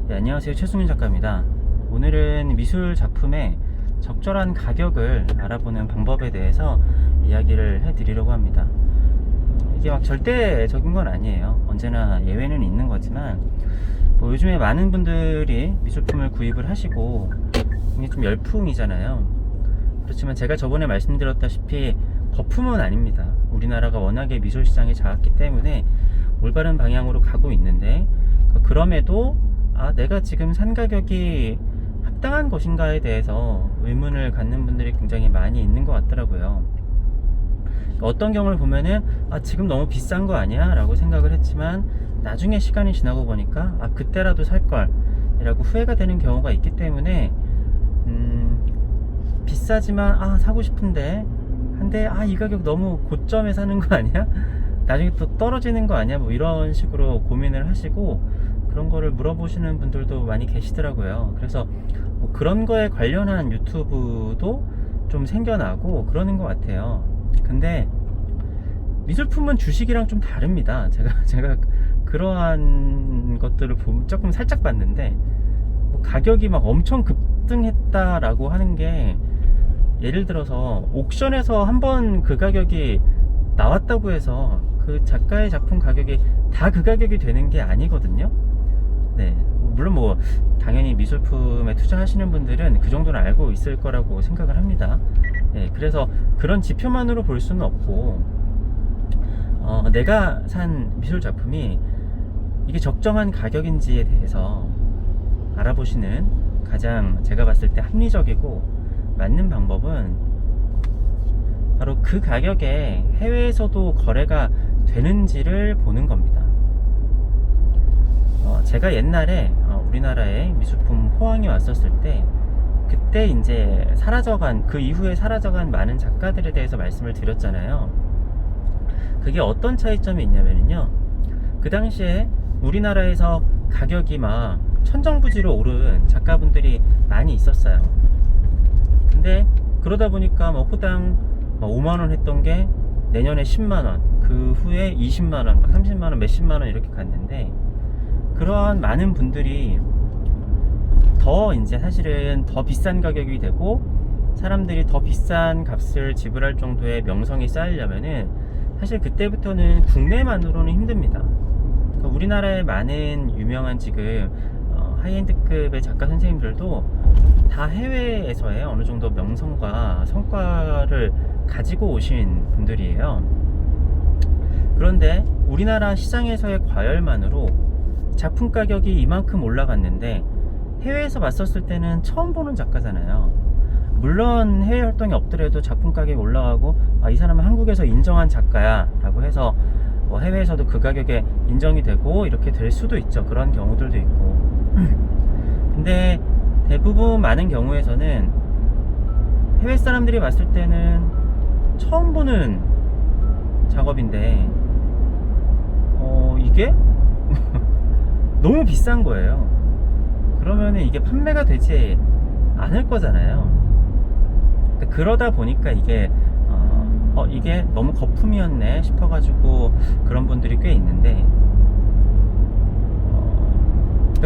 네, 안녕하세요. 최승윤 작가입니다. 오늘은 미술 작품의 적절한 가격을 알아보는 방법에 대해서 이야기를 해드리려고 합니다. 이게 막 절대적인 건 아니에요. 언제나 예외는 있는 거지만 뭐 요즘에 많은 분들이 미술품을 구입을 하시고 이게 좀 열풍이잖아요. 그렇지만 제가 저번에 말씀드렸다시피 거품은 아닙니다. 우리나라가 워낙에 미술 시장이 작았기 때문에 올바른 방향으로 가고 있는데, 그럼에도 내가 지금 산 가격이 합당한 것인가에 대해서 의문을 갖는 분들이 굉장히 많이 있는 것 같더라고요. 어떤 경우를 보면은 지금 너무 비싼 거 아니야? 라고 생각을 했지만 나중에 시간이 지나고 보니까 그때라도 살걸 이라고 후회가 되는 경우가 있기 때문에 비싸지만 사고 싶은데 한데 이 가격 너무 고점에 사는 거 아니야? 나중에 또 떨어지는 거 아니야? 뭐 이런 식으로 고민을 하시고 그런 거를 물어보시는 분들도 많이 계시더라고요. 그래서 뭐 그런 거에 관련한 유튜브도 좀 생겨나고 그러는 것 같아요. 근데 미술품은 주식이랑 좀 다릅니다. 제가 그러한 것들을 조금 살짝 봤는데, 뭐 가격이 막 엄청 급등했다라고 하는 게, 예를 들어서 옥션에서 한번 그 가격이 나왔다고 해서 그 작가의 작품 가격이 다 그 가격이 되는 게 아니거든요. 네, 물론 뭐 당연히 미술품에 투자하시는 분들은 그 정도는 알고 있을 거라고 생각을 합니다. 네, 그래서 그런 지표만으로 볼 수는 없고, 내가 산 미술 작품이 이게 적정한 가격인지에 대해서 알아보시는 가장 제가 봤을 때 합리적이고 맞는 방법은 바로 그 가격에 해외에서도 거래가 되는지를 보는 겁니다. 제가 옛날에 우리나라에 미술품 호황이 왔었을 때, 그때 이제 그 이후에 사라져간 많은 작가들에 대해서 말씀을 드렸잖아요. 그게 어떤 차이점이 있냐면요, 그 당시에 우리나라에서 가격이 막 천정부지로 오른 작가분들이 많이 있었어요. 근데 그러다 보니까 뭐 호당 5만원 했던 게 내년에 10만원, 그 후에 20만원, 30만원, 몇십만원 이렇게 갔는데, 그러한 많은 분들이 더 이제 사실은 더 비싼 가격이 되고 사람들이 더 비싼 값을 지불할 정도의 명성이 쌓이려면은 사실 그때부터는 국내만으로는 힘듭니다. 그러니까 우리나라의 많은 유명한 지금 하이엔드급의 작가 선생님들도 다 해외에서의 어느 정도 명성과 성과를 가지고 오신 분들이에요. 그런데 우리나라 시장에서의 과열만으로 작품 가격이 이만큼 올라갔는데 해외에서 봤었을 때는 처음 보는 작가잖아요. 물론 해외 활동이 없더라도 작품 가격이 올라가고 이 사람은 한국에서 인정한 작가야 라고 해서 해외에서도 그 가격에 인정이 되고 이렇게 될 수도 있죠. 그런 경우들도 있고. 근데 대부분 많은 경우에서는 해외 사람들이 봤을 때는 처음 보는 작업인데 이게 너무 비싼 거예요. 그러면은 이게 판매가 되지 않을 거잖아요. 그러다 보니까 이게 이게 너무 거품이었네 싶어가지고 그런 분들이 꽤 있는데,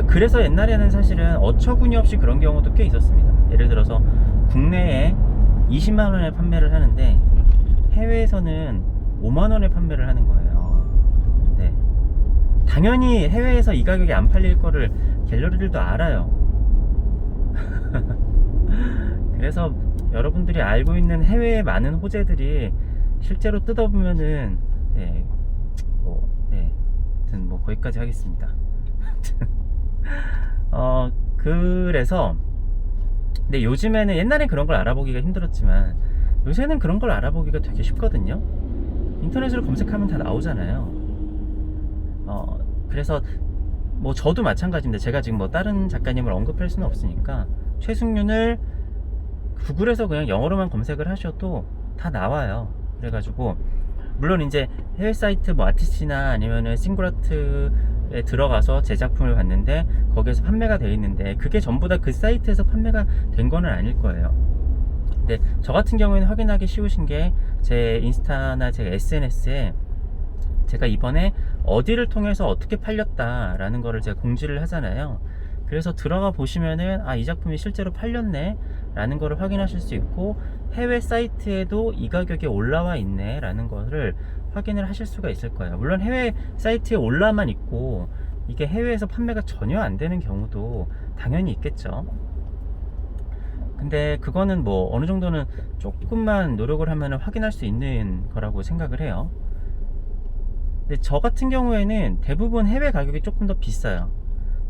그래서 옛날에는 사실은 어처구니 없이 그런 경우도 꽤 있었습니다. 예를 들어서 국내에 20만원에 판매를 하는데 해외에서는 5만원에 판매를 하는 거예요. 네. 당연히 해외에서 이 가격에 안 팔릴 거를 갤러리들도 알아요. 그래서 여러분들이 알고 있는 해외의 많은 호재들이 실제로 뜯어보면은 아무튼 뭐 거기까지 하겠습니다. 그래서 근데 요즘에는, 옛날엔 그런 걸 알아보기가 힘들었지만 요새는 그런 걸 알아보기가 되게 쉽거든요. 인터넷으로 검색하면 다 나오잖아요. 그래서 뭐 저도 마찬가지입니다. 제가 지금 뭐 다른 작가님을 언급할 수는 없으니까 최승윤을 구글에서 그냥 영어로만 검색을 하셔도 다 나와요. 그래가지고 물론 이제 해외 사이트 뭐 아티스트나 아니면은 싱글아트에 들어가서 제 작품을 봤는데 거기에서 판매가 돼 있는데 그게 전부 다 그 사이트에서 판매가 된 거는 아닐 거예요. 근데 저 같은 경우에는 확인하기 쉬우신 게, 제 인스타나 제 SNS에 제가 이번에 어디를 통해서 어떻게 팔렸다라는 거를 제가 공지를 하잖아요. 그래서 들어가 보시면은 이 작품이 실제로 팔렸네 라는 거를 확인하실 수 있고, 해외 사이트에도 이 가격에 올라와 있네 라는 거를 확인을 하실 수가 있을 거예요. 물론 해외 사이트에 올라만 있고 이게 해외에서 판매가 전혀 안 되는 경우도 당연히 있겠죠. 근데 그거는 뭐 어느 정도는 조금만 노력을 하면 확인할 수 있는 거라고 생각을 해요. 근데 저 같은 경우에는 대부분 해외 가격이 조금 더 비싸요.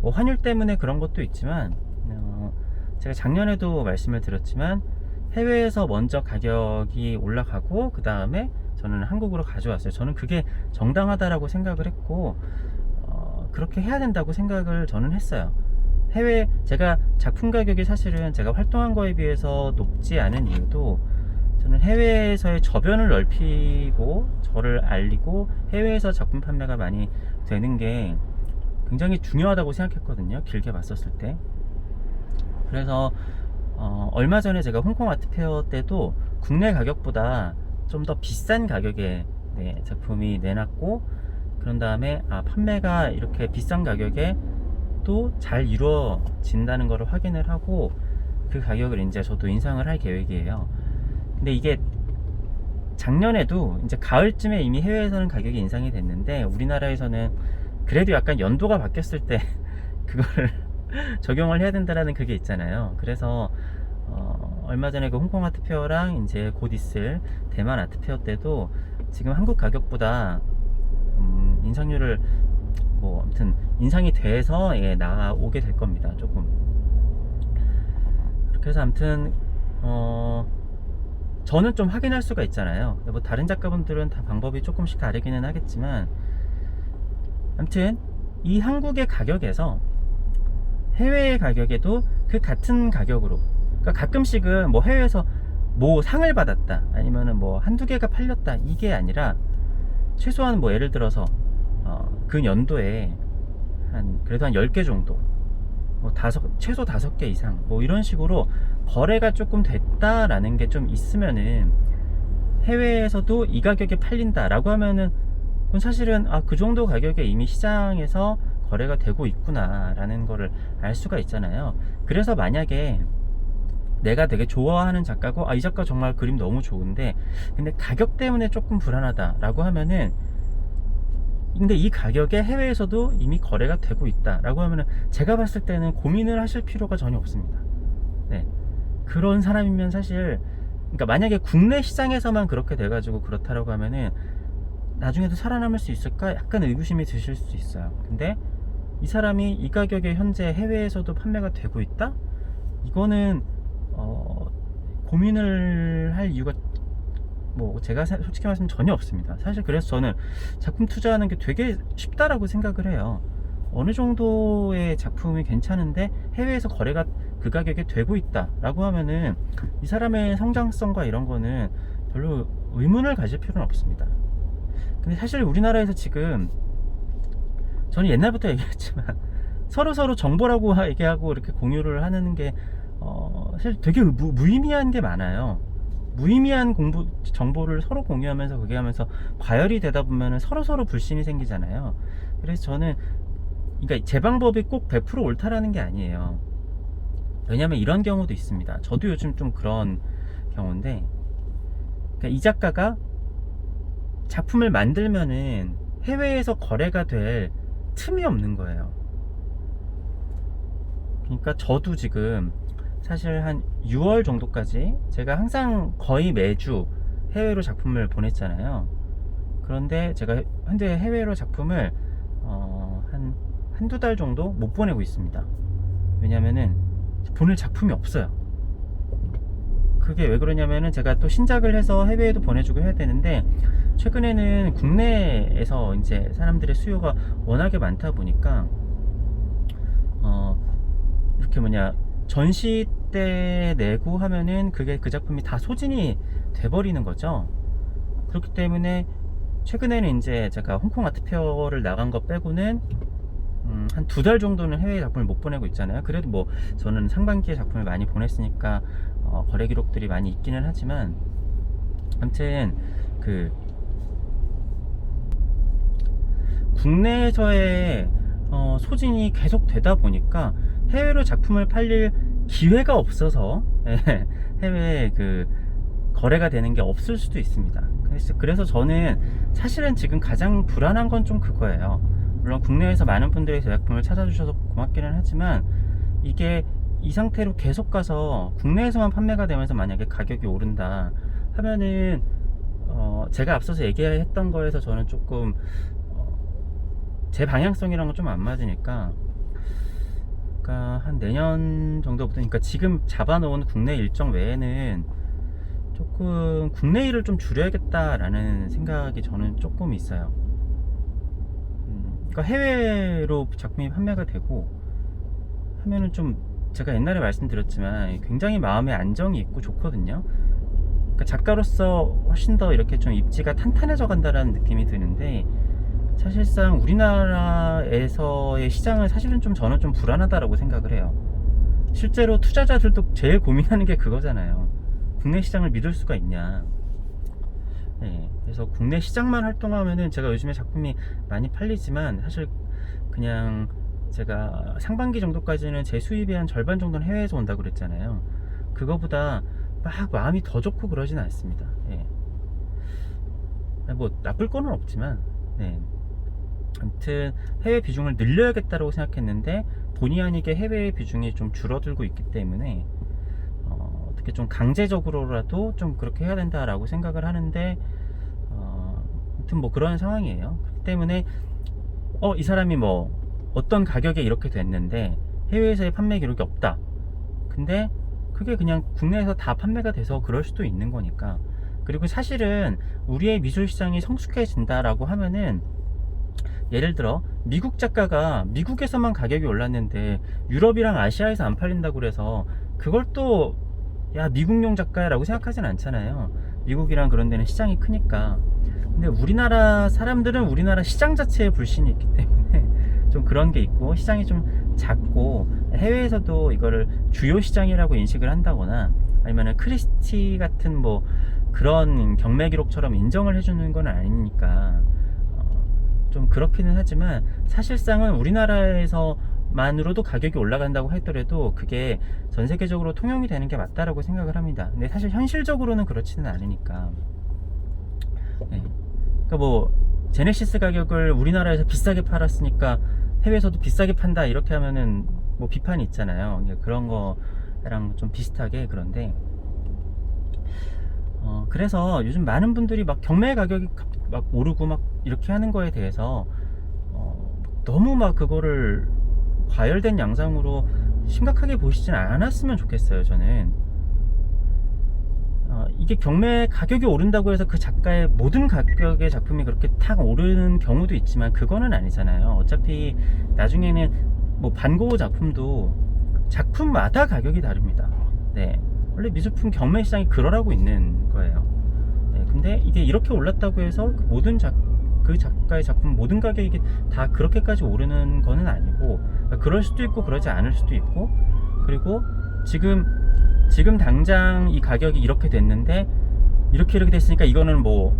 뭐 환율 때문에 그런 것도 있지만, 제가 작년에도 말씀을 드렸지만 해외에서 먼저 가격이 올라가고 그 다음에 저는 한국으로 가져왔어요. 저는 그게 정당하다라고 생각을 했고, 그렇게 해야 된다고 생각을 저는 했어요. 제가 작품 가격이 사실은 제가 활동한 거에 비해서 높지 않은 이유도, 저는 해외에서의 저변을 넓히고 저를 알리고 해외에서 작품 판매가 많이 되는 게 굉장히 중요하다고 생각했거든요, 길게 봤었을 때. 그래서 얼마 전에 제가 홍콩 아트페어 때도 국내 가격보다 좀 더 비싼 가격에 작품이 내놨고, 그런 다음에 판매가 이렇게 비싼 가격에 또 잘 이루어진다는 것을 확인을 하고 그 가격을 이제 저도 인상을 할 계획이에요. 근데 이게 작년에도 이제 가을쯤에 이미 해외에서는 가격이 인상이 됐는데, 우리나라에서는 그래도 약간 연도가 바뀌었을 때 그거를 적용을 해야 된다라는 그게 있잖아요. 그래서 얼마 전에 그 홍콩 아트페어랑 이제 곧 있을 대만 아트페어 때도 지금 한국 가격보다 인상률을 뭐 아무튼 인상이 돼서 나오게 될 겁니다. 조금. 그렇게 해서 아무튼 저는 좀 확인할 수가 있잖아요. 뭐 다른 작가분들은 다 방법이 조금씩 다르기는 하겠지만, 아무튼 이 한국의 가격에서 해외의 가격에도 그 같은 가격으로, 그러니까 가끔씩은 뭐 해외에서 뭐 상을 받았다 아니면은 뭐 한두 개가 팔렸다 이게 아니라, 최소한 뭐 예를 들어서 그 연도에 그래도 한 10개 정도, 뭐 최소 5개 이상 뭐 이런 식으로 거래가 조금 됐다라는 게 좀 있으면은, 해외에서도 이 가격에 팔린다 라고 하면은 그건 사실은 그 정도 가격에 이미 시장에서 거래가 되고 있구나 라는 거를 알 수가 있잖아요. 그래서 만약에 내가 되게 좋아하는 작가고, 이 작가 정말 그림 너무 좋은데 근데 가격 때문에 조금 불안하다 라고 하면은, 근데 이 가격에 해외에서도 이미 거래가 되고 있다 라고 하면은 제가 봤을 때는 고민을 하실 필요가 전혀 없습니다. 그런 사람이면 사실, 그러니까 만약에 국내 시장에서만 그렇게 돼가지고 그렇다라고 하면은 나중에도 살아남을 수 있을까 약간 의구심이 드실 수 있어요. 근데 이 사람이 이 가격에 현재 해외에서도 판매가 되고 있다? 이거는 고민을 할 이유가 뭐 제가 솔직히 말하면 전혀 없습니다. 사실 그래서 저는 작품 투자하는 게 되게 쉽다라고 생각을 해요. 어느 정도의 작품이 괜찮은데 해외에서 거래가 그 가격에 되고 있다 라고 하면은 이 사람의 성장성과 이런 거는 별로 의문을 가질 필요는 없습니다. 근데 사실 우리나라에서 지금, 저는 옛날부터 얘기했지만 서로 정보라고 얘기하고 이렇게 공유를 하는 게 사실 되게 무의미한 게 많아요. 무의미한 정보를 서로 공유하면서 그게 하면서 과열이 되다 보면 서로 불신이 생기잖아요. 그래서 저는, 그러니까 제 방법이 꼭 100% 옳다라는 게 아니에요. 왜냐면 이런 경우도 있습니다. 저도 요즘 좀 그런 경우인데, 그러니까 이 작가가 작품을 만들면은 해외에서 거래가 될 틈이 없는 거예요. 그러니까 저도 지금 사실 한 6월 정도까지 제가 항상 거의 매주 해외로 작품을 보냈잖아요. 그런데 제가 현재 해외로 작품을 한두 달 정도 못 보내고 있습니다. 왜냐면은 보낼 작품이 없어요. 그게 왜 그러냐면은 제가 또 신작을 해서 해외에도 보내주고 해야 되는데, 최근에는 국내에서 이제 사람들의 수요가 워낙에 많다 보니까 이렇게 전시 때 내고 하면은 그게 그 작품이 다 소진이 돼버리는 거죠. 그렇기 때문에 최근에는 이제 제가 홍콩 아트페어를 나간 거 빼고는 한 2달 정도는 해외 작품을 못 보내고 있잖아요. 그래도 뭐 저는 상반기에 작품을 많이 보냈으니까 거래 기록들이 많이 있기는 하지만, 아무튼 그 국내에서의 소진이 계속 되다 보니까 해외로 작품을 팔릴 기회가 없어서 예, 해외에 그 거래가 되는 게 없을 수도 있습니다. 그래서 저는 사실은 지금 가장 불안한 건 좀 그거예요. 물론 국내에서 많은 분들이 제 작품을 찾아주셔서 고맙기는 하지만 이게 이 상태로 계속 가서 국내에서만 판매가 되면서 만약에 가격이 오른다 하면은 제가 앞서서 얘기했던 거에서 저는 조금 제 방향성이랑은 좀 안 맞으니까, 그러니까 한 내년 정도부터, 그러니까 지금 잡아놓은 국내 일정 외에는 조금 국내 일을 좀 줄여야겠다라는 생각이 저는 조금 있어요. 그러니까 해외로 작품이 판매가 되고 하면은 좀, 제가 옛날에 말씀드렸지만 굉장히 마음의 안정이 있고 좋거든요. 그러니까 작가로서 훨씬 더 이렇게 좀 입지가 탄탄해져 간다라는 느낌이 드는데, 사실상 우리나라에서의 시장은 사실은 좀 저는 좀 불안하다라고 생각을 해요. 실제로 투자자들도 제일 고민하는 게 그거잖아요. 국내 시장을 믿을 수가 있냐. 네, 그래서 국내 시장만 활동하면은 제가 요즘에 작품이 많이 팔리지만 사실 그냥 제가 상반기 정도까지는 제 수입의 한 절반 정도는 해외에서 온다고 그랬잖아요. 그거보다 막 마음이 더 좋고 그러진 않습니다. 예. 뭐 나쁠 거는 없지만, 네. 아무튼 해외 비중을 늘려야겠다고 생각했는데 본의 아니게 해외 비중이 좀 줄어들고 있기 때문에 어떻게 좀 강제적으로라도 좀 그렇게 해야 된다라고 생각을 하는데, 아무튼 뭐 그런 상황이에요. 그렇기 때문에 이 사람이 뭐 어떤 가격에 이렇게 됐는데 해외에서의 판매 기록이 없다. 근데 그게 그냥 국내에서 다 판매가 돼서 그럴 수도 있는 거니까. 그리고 사실은 우리의 미술 시장이 성숙해진다라고 하면은, 예를 들어 미국 작가가 미국에서만 가격이 올랐는데 유럽이랑 아시아에서 안 팔린다고 그래서 그걸 또 야 미국용 작가라고 생각하진 않잖아요. 미국이랑 그런 데는 시장이 크니까. 근데 우리나라 사람들은 우리나라 시장 자체에 불신이 있기 때문에 좀 그런 게 있고, 시장이 좀 작고 해외에서도 이거를 주요 시장이라고 인식을 한다거나 아니면은 크리스티 같은 뭐 그런 경매 기록처럼 인정을 해주는 건 아니니까 좀 그렇기는 하지만, 사실상은 우리나라에서만으로도 가격이 올라간다고 하더라도 그게 전 세계적으로 통용이 되는 게 맞다라고 생각을 합니다. 근데 사실 현실적으로는 그렇지는 않으니까. 네. 그러니까 뭐 제네시스 가격을 우리나라에서 비싸게 팔았으니까 해외에서도 비싸게 판다 이렇게 하면은 뭐 비판이 있잖아요. 그런 거랑 좀 비슷하게. 그런데 그래서 요즘 많은 분들이 막 경매 가격이 막 오르고 막 이렇게 하는 거에 대해서 너무 막 그거를 과열된 양상으로 심각하게 보시진 않았으면 좋겠어요. 저는 이게 경매 가격이 오른다고 해서 그 작가의 모든 가격의 작품이 그렇게 탁 오르는 경우도 있지만 그거는 아니잖아요. 어차피 나중에는 뭐 반고 작품도 작품마다 가격이 다릅니다. 네, 원래 미술품 경매 시장이 그러라고 있는 거예요. 네, 근데 이게 이렇게 올랐다고 해서 그 작가의 작품 모든 가격이 다 그렇게까지 오르는 거는 아니고, 그러니까 그럴 수도 있고 그러지 않을 수도 있고, 그리고 지금 당장 이 가격이 이렇게 됐는데 이렇게 됐으니까 이거는 뭐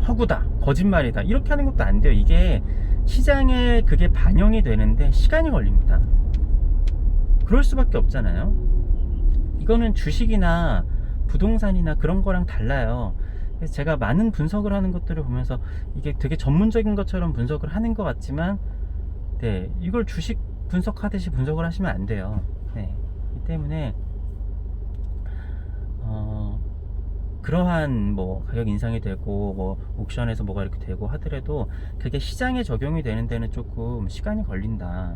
허구다, 거짓말이다 이렇게 하는 것도 안 돼요. 이게 시장에 그게 반영이 되는데 시간이 걸립니다. 그럴 수밖에 없잖아요. 이거는 주식이나 부동산이나 그런 거랑 달라요. 그래서 제가 많은 분석을 하는 것들을 보면서 이게 되게 전문적인 것처럼 분석을 하는 것 같지만, 네, 이걸 주식 분석하듯이 분석을 하시면 안 돼요. 네, 이 때문에 그러한 뭐 가격 인상이 되고 뭐 옥션에서 뭐가 이렇게 되고 하더라도 그게 시장에 적용이 되는 데는 조금 시간이 걸린다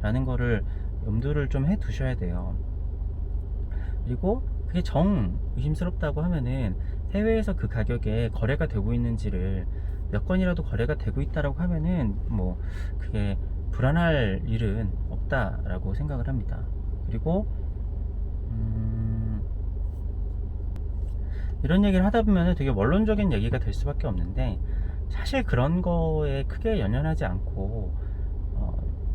라는 거를 염두를 좀 해 두셔야 돼요. 그리고 그게 정 의심스럽다고 하면은 해외에서 그 가격에 거래가 되고 있는지를 몇 건이라도 거래가 되고 있다라고 하면은 뭐 그게 불안할 일은 없다라고 생각을 합니다. 그리고 이런 얘기를 하다 보면 되게 원론적인 얘기가 될 수밖에 없는데, 사실 그런 거에 크게 연연하지 않고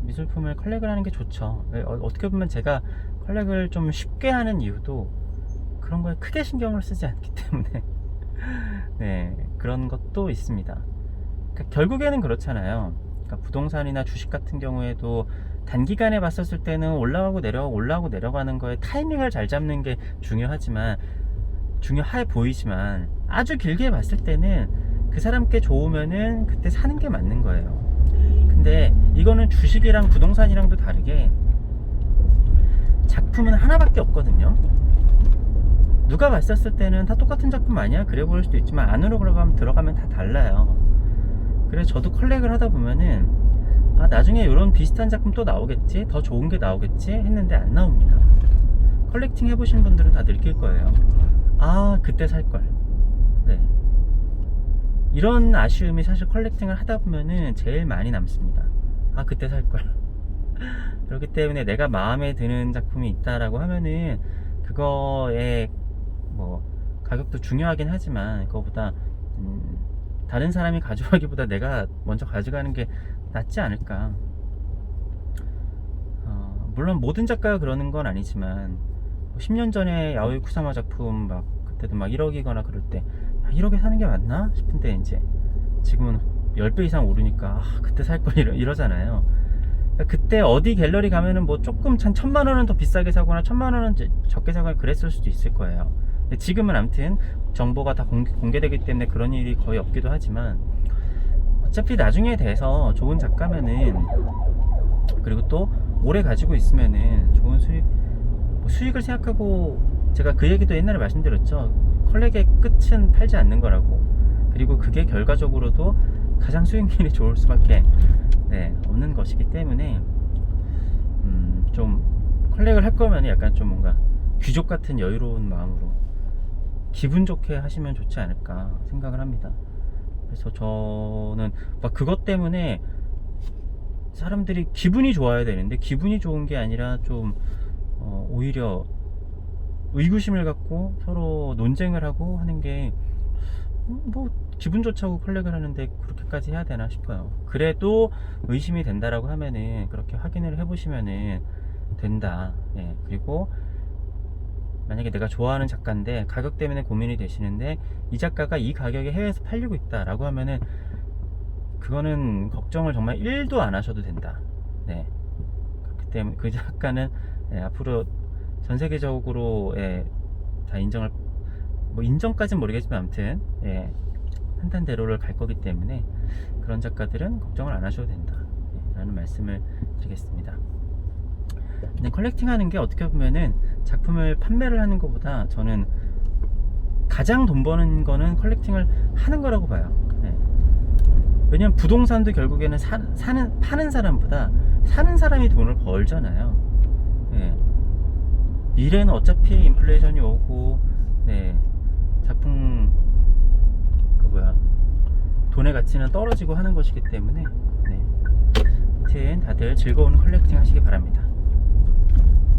미술품을 컬렉을 하는 게 좋죠. 어떻게 보면 제가 컬렉을 좀 쉽게 하는 이유도 그런 거에 크게 신경을 쓰지 않기 때문에 네, 그런 것도 있습니다. 그러니까 결국에는 그렇잖아요. 그러니까 부동산이나 주식 같은 경우에도 단기간에 봤었을 때는 올라가고 내려가는 거에 타이밍을 잘 잡는 게 중요해 보이지만, 아주 길게 봤을 때는 그 사람께 좋으면은 그때 사는 게 맞는 거예요. 근데 이거는 주식이랑 부동산이랑도 다르게 작품은 하나밖에 없거든요. 누가 봤었을 때는 다 똑같은 작품 아니야? 그래 보일 수도 있지만, 안으로 들어가면 다 달라요. 그래서 저도 컬렉을 하다 보면은, 아, 나중에 이런 비슷한 작품 또 나오겠지, 더 좋은 게 나오겠지 했는데 안 나옵니다. 컬렉팅 해보신 분들은 다 느낄 거예요. 아, 그때 살걸. 네. 이런 아쉬움이 사실 컬렉팅을 하다 보면은 제일 많이 남습니다. 아, 그때 살걸. 그렇기 때문에 내가 마음에 드는 작품이 있다라고 하면은 그거의 뭐 가격도 중요하긴 하지만, 그거보다 다른 사람이 가져가기보다 내가 먼저 가져가는 게 낫지 않을까. 물론 모든 작가가 그러는 건 아니지만, 10년 전에 야오이 쿠사마 작품 막 그때도 막 1억이거나 그럴 때 1억에 사는 게 맞나 싶은데, 이제 지금은 10배 이상 오르니까 아, 그때 살 걸 이러잖아요. 그러니까 그때 어디 갤러리 가면은 뭐 조금 한 1,000만 원은 더 비싸게 사거나 1,000만 원은 적게 사거나 그랬을 수도 있을 거예요. 근데 지금은 아무튼 정보가 다 공개되기 때문에 그런 일이 거의 없기도 하지만, 어차피 나중에 돼서 좋은 작가면은, 그리고 또 오래 가지고 있으면은 좋은 수익을 생각하고, 제가 그 얘기도 옛날에 말씀드렸죠. 컬렉의 끝은 팔지 않는 거라고. 그리고 그게 결과적으로도 가장 수익률이 좋을 수밖에 없는 것이기 때문에, 좀 컬렉을 할 거면 약간 좀 뭔가 귀족 같은 여유로운 마음으로 기분 좋게 하시면 좋지 않을까 생각을 합니다. 그래서 저는 막 그것 때문에 사람들이 기분이 좋아야 되는데, 기분이 좋은 게 아니라 좀 오히려 의구심을 갖고 서로 논쟁을 하고 하는 게, 뭐 기분 좋자고 컬렉을 하는데 그렇게까지 해야 되나 싶어요. 그래도 의심이 된다라고 하면은 그렇게 확인을 해보시면은 된다. 예. 그리고 만약에 내가 좋아하는 작가인데 가격 때문에 고민이 되시는데, 이 작가가 이 가격에 해외에서 팔리고 있다라고 하면은 그거는 걱정을 정말 1도 안 하셔도 된다. 네. 그렇기 때문에 그 작가는 앞으로 전 세계적으로 다 인정을, 뭐 인정까지는 모르겠지만 아무튼 한탄대로를 갈 거기 때문에 그런 작가들은 걱정을 안 하셔도 된다, 라는 말씀을 드리겠습니다. 근데 컬렉팅 하는 게 어떻게 보면은 작품을 판매를 하는 것보다 저는 가장 돈 버는 거는 컬렉팅을 하는 거라고 봐요. 왜냐면 부동산도 결국에는 파는 사람보다 사는 사람이 돈을 벌잖아요. 미래는 어차피 인플레이션이 오고, 작품 돈의 가치는 떨어지고 하는 것이기 때문에, 아무튼 다들 즐거운 컬렉팅 하시기 바랍니다.